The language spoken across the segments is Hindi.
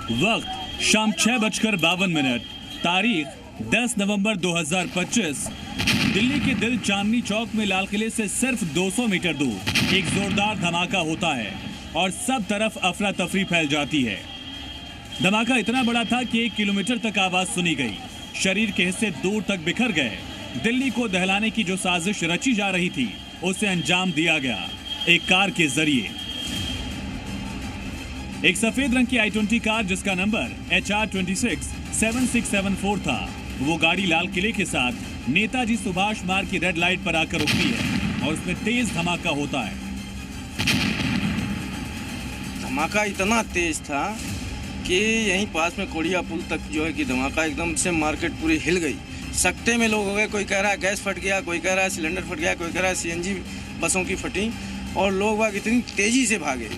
वक्त शाम 6:52, तारीख 10 नवंबर 2025। दिल्ली के दिल चांदनी चौक में लाल किले से सिर्फ 200 मीटर दूर एक जोरदार धमाका होता है और सब तरफ अफरा तफरी फैल जाती है। धमाका इतना बड़ा था कि 1 किलोमीटर तक आवाज सुनी गई। शरीर के हिस्से दूर तक बिखर गए। दिल्ली को दहलाने की जो साजिश रची जा रही थी उसे अंजाम दिया गया एक कार के जरिए। एक सफेद रंग की I-20 कार जिसका नंबर HR267674 था, वो गाड़ी लाल किले के साथ नेताजी सुभाष मार्ग की रेड लाइट पर आकर रुकती है और उसमें तेज धमाका होता है। धमाका इतना तेज था कि यहीं पास में कोड़िया पुल तक जो है कि धमाका एकदम से मार्केट पूरी हिल गई। सकते में लोग हो गए। कोई कह रहा है गैस फट गया, कोई कह रहा है सिलेंडर फट गया, कोई कह रहा है CNG बसों की फटी और लोग वाग इतनी तेजी से भागे।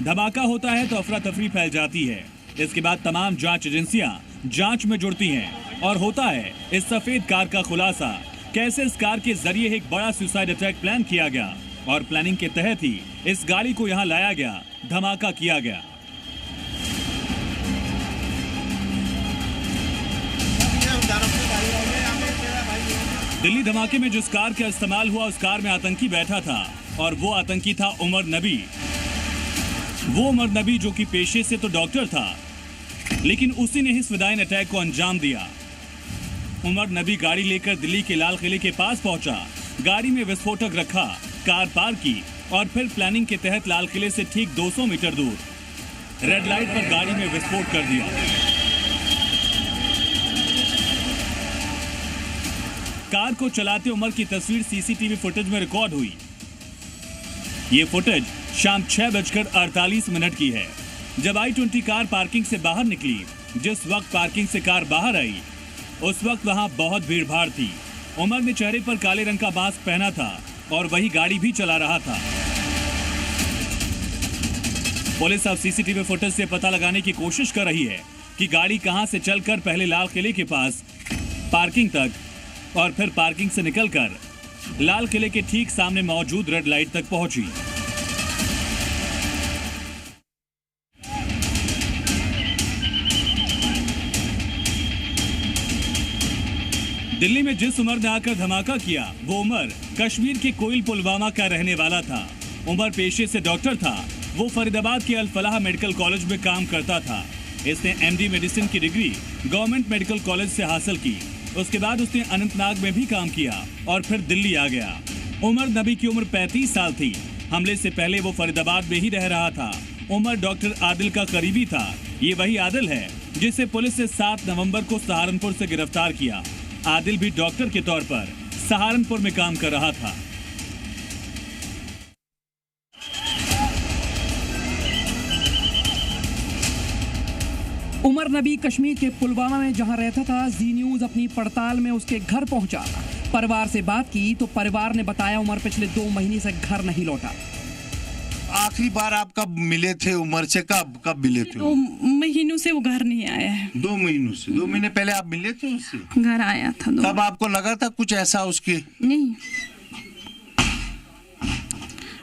धमाका होता है तो अफरा तफरी फैल जाती है। इसके बाद तमाम जांच एजेंसियां जांच में जुड़ती हैं और होता है इस सफेद कार का खुलासा। कैसे इस कार के जरिए एक बड़ा सुसाइड अटैक प्लान किया गया और प्लानिंग के तहत ही इस गाड़ी को यहाँ लाया गया, धमाका किया गया। दिल्ली धमाके में जिस कार का इस्तेमाल हुआ उस कार में आतंकी बैठा था और वो आतंकी था उमर नबी। वो उमर नबी जो कि पेशे से तो डॉक्टर था, लेकिन उसी ने इस विदाइन अटैक को अंजाम दिया। उमर नबी गाड़ी लेकर दिल्ली के लाल किले के पास पहुंचा, गाड़ी में विस्फोटक रखा, कार पार की और फिर प्लानिंग के तहत लाल किले से ठीक 200 मीटर दूर रेड लाइट पर गाड़ी में विस्फोट कर दिया। कार को चलाते उमर की तस्वीर CCTV फुटेज में रिकॉर्ड हुई। ये फुटेज शाम 6:48 की है। जब I-20 कार पार्किंग से बाहर निकली, जिस वक्त पार्किंग से कार बाहर आई उस वक्त वहां बहुत भीड़ भाड़ थी। उमर ने चेहरे पर काले रंग का मास्क पहना था और वही गाड़ी भी चला रहा था। पुलिस अब CCTV फुटेज से पता लगाने की कोशिश कर रही है कि गाड़ी कहां से चलकर पहले लाल किले के पास पार्किंग तक और फिर पार्किंग से निकलकर लाल किले के ठीक सामने मौजूद रेड लाइट तक पहुंची। दिल्ली में जिस उमर ने आकर धमाका किया वो उमर कश्मीर के कोइल पुलवामा का रहने वाला था। उमर पेशे से डॉक्टर था। वो फरीदाबाद के अल फलाह मेडिकल कॉलेज में काम करता था। इसने MD मेडिसिन की डिग्री गवर्नमेंट मेडिकल कॉलेज से हासिल की। उसके बाद उसने अनंतनाग में भी काम किया और फिर दिल्ली आ गया। उमर नबी की उम्र 35 साल थी। हमले से पहले वो फरीदाबाद में ही रह रहा था। उमर डॉक्टर आदिल का करीबी था। ये वही आदिल है जिसे पुलिस ने 7 नवंबर को सहारनपुर से गिरफ्तार किया। आदिल भी डॉक्टर के तौर पर सहारनपुर में काम कर रहा था। उमर नबी कश्मीर के पुलवामा में जहां रहता था, जी न्यूज अपनी पड़ताल में उसके घर पहुंचा। परिवार से बात की तो परिवार ने बताया उमर पिछले 2 महीने से घर नहीं लौटा। आखिरी बार आप कब मिले थे उमर से? कब मिले थे? 2 महीनों से वो घर नहीं आया है। 2 महीनों से? 2 महीने पहले आप मिले थे उससे? घर आया था। तब आपको लगा था कुछ ऐसा उसके? नहीं,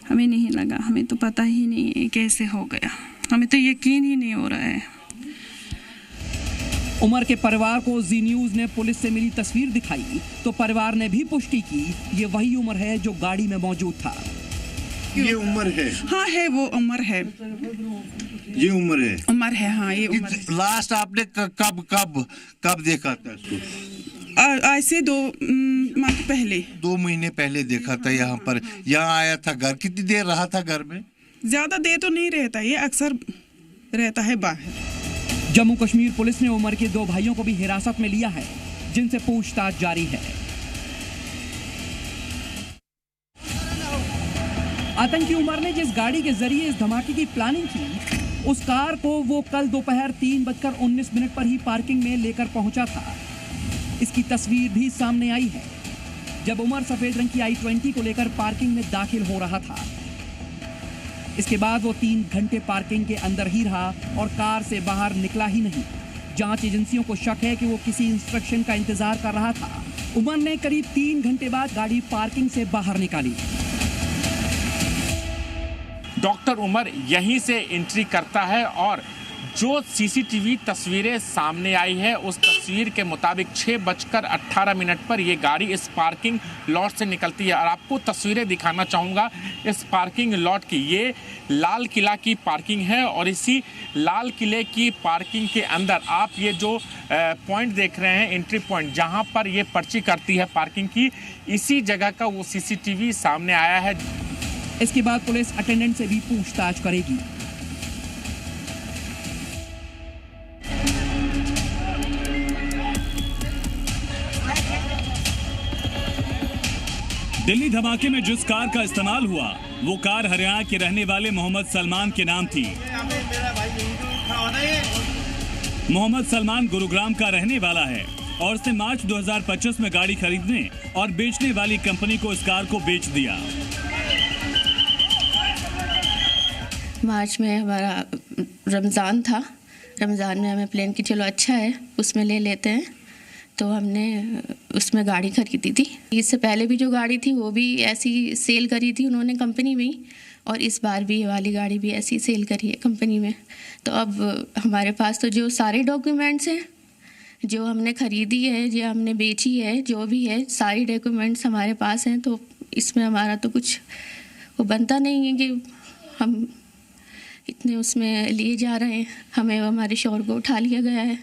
हमें नहीं लगा। हमें तो पता ही नहीं है कैसे हो गया। हमें तो यकीन ही नहीं हो रहा है। उमर के परिवार को जी न्यूज ने पुलिस से मिली तस्वीर दिखाई तो परिवार ने भी पुष्टि की ये वही उमर है जो गाड़ी में मौजूद था। ये उमर है? हाँ है, वो उमर है। ये उमर है? उमर है, हाँ ये उमर है। लास्ट आपने कब देखा था इसको? ऐसे 2 माह पहले। 2 महीने पहले देखा था। यहाँ पर यहाँ आया था घर? कितनी देर रहा था घर में? ज्यादा देर तो नहीं रहता, ये अक्सर रहता है बाहर। जम्मू कश्मीर पुलिस ने उमर के 2 भाइयों को भी हिरासत में लिया है, जिनसे पूछताछ जारी है। आतंकी उमर ने जिस गाड़ी के जरिए इस धमाके की प्लानिंग की, उस कार को वो कल दोपहर 3:19 पर ही पार्किंग में लेकर पहुंचा था। इसकी तस्वीर भी सामने आई है जब उमर सफेद रंग की I-20 को लेकर पार्किंग में दाखिल हो रहा था। इसके बाद वो 3 घंटे पार्किंग के अंदर ही रहा और कार से बाहर निकला ही नहीं। जांच एजेंसियों को शक है कि वो किसी इंस्ट्रक्शन का इंतजार कर रहा था। उमर ने करीब 3 घंटे बाद गाड़ी पार्किंग से बाहर निकाली। डॉक्टर उमर यहीं से एंट्री करता है और जो सीसीटीवी तस्वीरें सामने आई है उस तस्वीर के मुताबिक 6:18 पर ये गाड़ी इस पार्किंग लॉट से निकलती है। और आपको तस्वीरें दिखाना चाहूँगा इस पार्किंग लॉट की। ये लाल किला की पार्किंग है और इसी लाल किले की पार्किंग के अंदर आप ये जो पॉइंट देख रहे हैं, एंट्री पॉइंट, जहाँ पर ये पर्ची करती है पार्किंग की, इसी जगह का वो सीसीटीवी सामने आया है। इसके बाद पुलिस अटेंडेंट से भी पूछताछ करेगी। दिल्ली धमाके में जिस कार का इस्तेमाल हुआ वो कार हरियाणा के रहने वाले मोहम्मद सलमान के नाम थी। मोहम्मद सलमान गुरुग्राम का रहने वाला है और उसने मार्च 2025 में गाड़ी खरीदने और बेचने वाली कंपनी को इस कार को बेच दिया। मार्च में हमारा रमज़ान था। रमज़ान में हमें प्लान की चलो अच्छा है उसमें ले लेते हैं, तो हमने उसमें गाड़ी खरीदी थी। इससे पहले भी जो गाड़ी थी वो भी ऐसी सेल करी थी उन्होंने कंपनी में ही, और इस बार भी ये वाली गाड़ी भी ऐसी सेल करी है कंपनी में। तो अब हमारे पास तो जो सारे डॉक्यूमेंट्स हैं, जो हमने खरीदी है, जो हमने बेची है, जो भी है, सारी डॉक्यूमेंट्स हमारे पास हैं। तो इसमें हमारा तो कुछ वो बनता नहीं है कि हम इतने उसमें लिए जा रहे हैं। हमें हमारे शोर को उठा लिया गया है।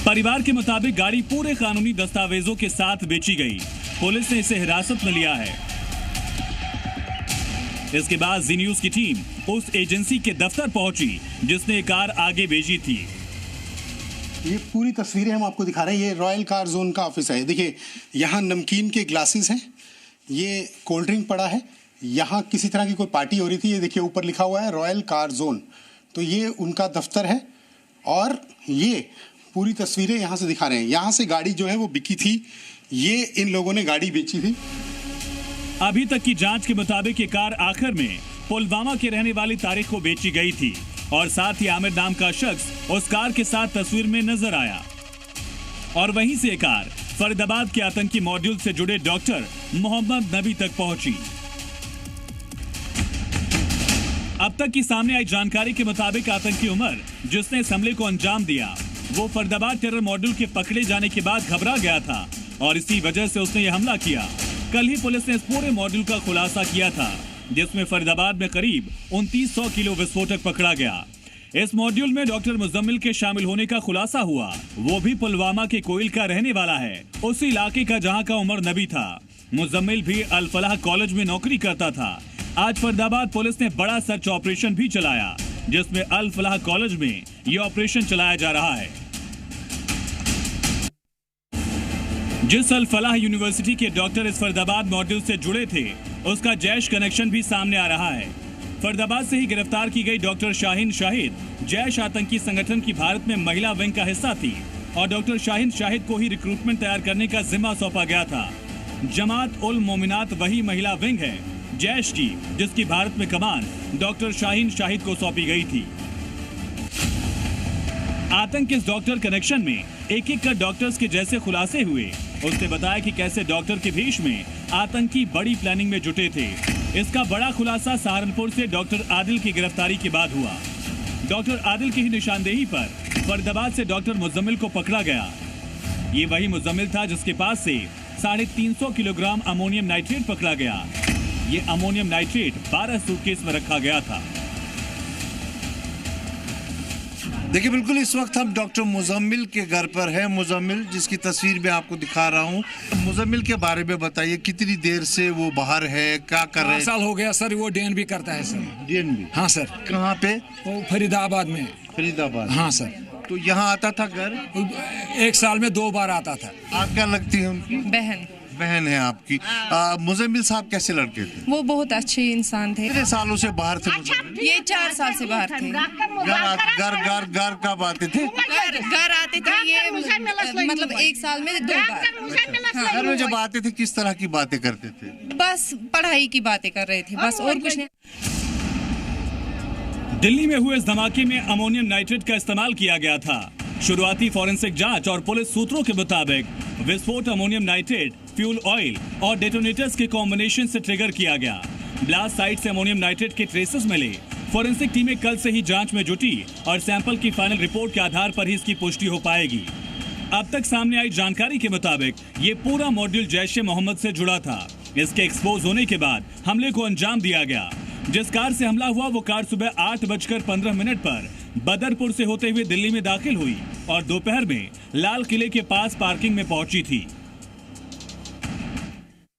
परिवार के मुताबिक गाड़ी पूरे कानूनी दस्तावेजों के साथ बेची गई। पुलिस ने इसे हिरासत में लिया है। इसके बाद जी न्यूज की टीम उस एजेंसी के दफ्तर पहुंची जिसने कार आगे भेजी थी। ये पूरी तस्वीरें हम आपको दिखा रहे हैं। ये रॉयल कार जोन का ऑफिस है। देखिए यहाँ नमकीन के ग्लासेस हैं, ये कोल्ड ड्रिंक पड़ा है, यहाँ किसी तरह की कोई पार्टी हो रही थी। ये देखिए ऊपर लिखा हुआ है रॉयल कार जोन, तो ये उनका दफ्तर है। और ये पूरी तस्वीरें यहाँ से दिखा रहे हैं। यहाँ से गाड़ी जो है वो बिकी थी, ये इन लोगों ने गाड़ी बेची थी। अभी तक की जांच के मुताबिक ये कार आखिर में पुलवामा के रहने वाली तारीख को बेची गई थी और साथ ही आमिर नाम का शख्स उस कार के साथ तस्वीर में नजर आया। और वहीं से कार फरीदाबाद के आतंकी मॉड्यूल से जुड़े डॉक्टर मोहम्मद नबी तक पहुंची। अब तक की सामने आई जानकारी के मुताबिक आतंकी उमर जिसने इस हमले को अंजाम दिया वो फरीदाबाद टेरर मॉड्यूल के पकड़े जाने के बाद घबरा गया था और इसी वजह से उसने यह हमला किया। कल ही पुलिस ने इस पूरे मॉड्यूल का खुलासा किया था जिसमें फरीदाबाद में करीब 2900 किलो विस्फोटक पकड़ा गया। इस मॉड्यूल में डॉक्टर मुजम्मिल के शामिल होने का खुलासा हुआ। वो भी पुलवामा के कोयल का रहने वाला है, उसी इलाके का जहां का उमर नबी था। मुजम्मिल भी अल फलाह कॉलेज में नौकरी करता था। आज फरीदाबाद पुलिस ने बड़ा सर्च ऑपरेशन भी चलाया जिसमें अल फलाह कॉलेज में यह ऑपरेशन चलाया जा रहा है। जिस अल फलाह यूनिवर्सिटी के डॉक्टर इस फरीदाबाद मॉड्यूल से जुड़े थे उसका जैश कनेक्शन भी सामने आ रहा है। फरीदाबाद से ही गिरफ्तार की गई डॉक्टर शाहीन शाहिद जैश आतंकी संगठन की भारत में महिला विंग का हिस्सा थी और डॉक्टर शाहीन शाहिद को ही रिक्रूटमेंट तैयार करने का जिम्मा सौंपा गया था। जमात उल मोमिनात वही महिला विंग है जैश की जिसकी भारत में कमान डॉक्टर शाहीन शाहिद को सौंपी गई थी। आतंक के इस डॉक्टर कनेक्शन में एक एक कर डॉक्टर्स के जैसे खुलासे हुए। उसने बताया कि कैसे डॉक्टर के भेष में आतंकी बड़ी प्लानिंग में जुटे थे। इसका बड़ा खुलासा सहारनपुर से डॉक्टर आदिल की गिरफ्तारी के बाद हुआ। डॉक्टर आदिल की ही निशानदेही पर फरीदाबाद से डॉक्टर मुजम्मिल को पकड़ा गया। ये वही मुजम्मिल था जिसके पास से 350 किलोग्राम अमोनियम नाइट्रेट पकड़ा गया। ये अमोनियम नाइट्रेट 12 सूटकेस में रखा गया था। देखिए बिल्कुल इस वक्त हम डॉक्टर मुजम्मिल के घर पर है। मुजम्मिल जिसकी तस्वीर मैं आपको दिखा रहा हूँ, मुजम्मिल के बारे में बताइए, कितनी देर से वो बाहर है, क्या कर रहे हैं? 5 साल हो गया सर, वो डीएनबी करता है सर। डीएनबी? हाँ सर। कहाँ पे? वो फरीदाबाद में। फरीदाबाद? हाँ सर। तो यहाँ आता था घर? 1 साल में 2 बार आता था। आप क्या लगती है उनकी? बहन है आपकी। मुजम्मिल साहब कैसे लड़के थे? वो बहुत अच्छे इंसान थे। कितने सालों से बाहर थे? ये 4 साल से बाहर थे। घर कब आते थे? घर आते थे ये मतलब 1 साल में 2 बार। घर में जब आते थे किस तरह की बातें करते थे? बस पढ़ाई की बातें कर रहे थे, बस और कुछ नहीं। दिल्ली में हुए इस धमाके में अमोनियम नाइट्रेट का इस्तेमाल किया गया था। शुरुआती फॉरेंसिक जांच और पुलिस सूत्रों के मुताबिक विस्फोट अमोनियम नाइट्रेट, फ्यूल ऑयल और डेटोनेटर्स के कॉम्बिनेशन से ट्रिगर किया गया। ब्लास्ट साइट से अमोनियम नाइट्रेट के ट्रेसेस मिले फोरेंसिक टीमें कल से ही जांच में जुटी और सैंपल की फाइनल रिपोर्ट के आधार पर ही इसकी पुष्टि हो पाएगी। अब तक सामने आई जानकारी के मुताबिक ये पूरा मॉड्यूल जैश ए मोहम्मद से जुड़ा था। इसके एक्सपोज होने के बाद हमले को अंजाम दिया गया। जिस कार से हमला हुआ वो कार सुबह 8:15 पर बदरपुर से होते हुए दिल्ली में दाखिल हुई और दोपहर में लाल किले के पास पार्किंग में पहुंची थी।